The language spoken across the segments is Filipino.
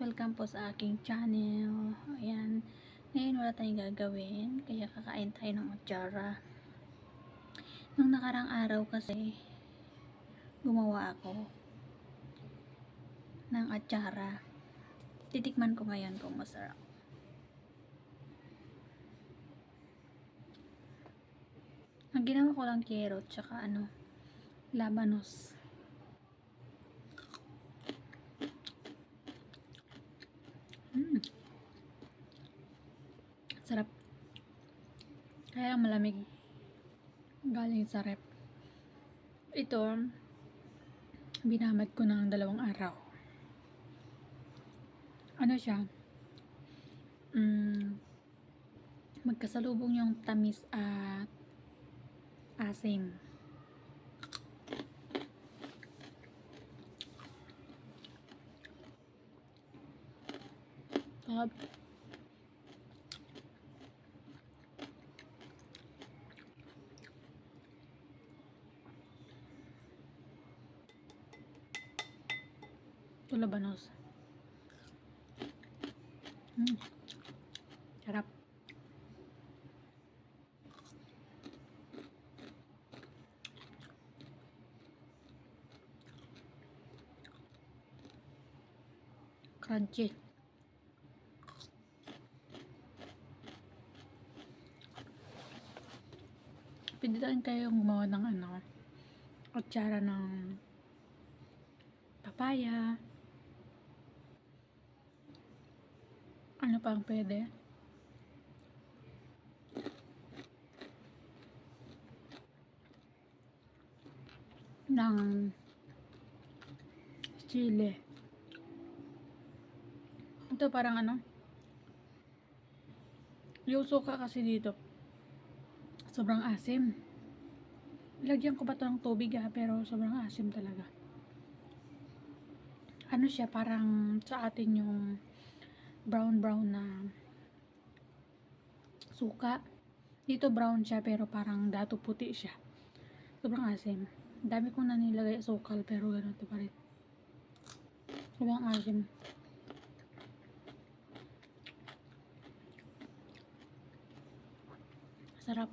Welcome po sa aking channel. Ayan, ngayon wala tayong gagawin, kaya kakain tayo ng atsara. Nung nakarang araw kasi, gumawa ako ng atsara. Titikman ko ngayon kung masarap. Ang ginawa ko lang carrot, tsaka labanos. Sarap. Kaya malamig. Galing sa rep. Ito, binamad ko ng 2 araw. Ano siya? Magkasalubong yung tamis at asim. Sarap. Ito labanos. Sarap. Crunchy. Pwede rin kayong gumawa ng atsara ng papaya. Ano pang pwede? Ng chili. Ito parang yung suka kasi dito sobrang asim. Lagyan ko pa to ng tubig pero sobrang asim talaga. Ano siya, parang sa atin yung brown na suka. Dito brown siya pero parang dato puti siya. Sobrang asim. Dami kong nanilagay asukal pero ganito pa rin. Sobrang asim. Sarap.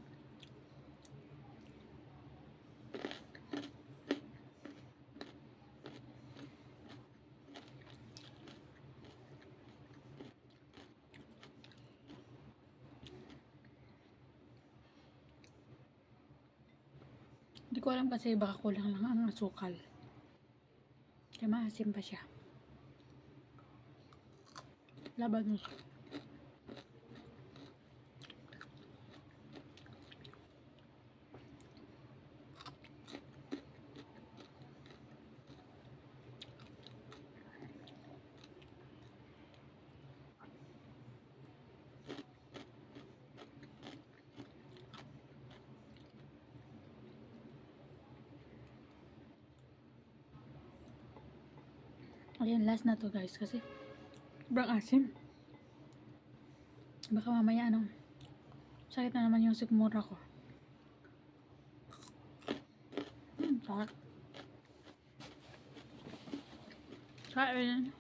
Hindi ko alam kasi baka kulang lang ang asukal. Kaya maasim pa siya. Labanos. Ayan, last na to guys kasi sobrang asim. Baka mamaya sakit na naman yung sikmura ko. Sarap. Kain.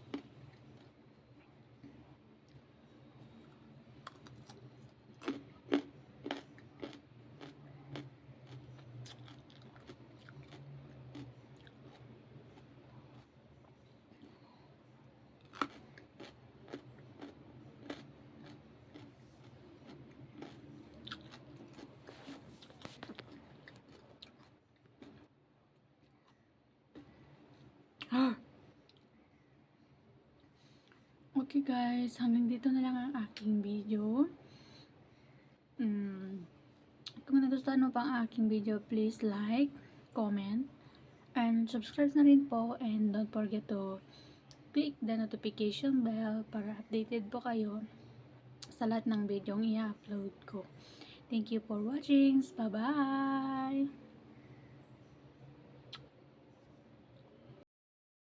Okay guys, hanggang dito na lang ang aking video. Kung nagustuhan mo pa ang aking video, please like, comment, and subscribe na rin po. And don't forget to click the notification bell para updated po kayo sa lahat ng video i-upload ko. Thank you for watching. Bye-bye!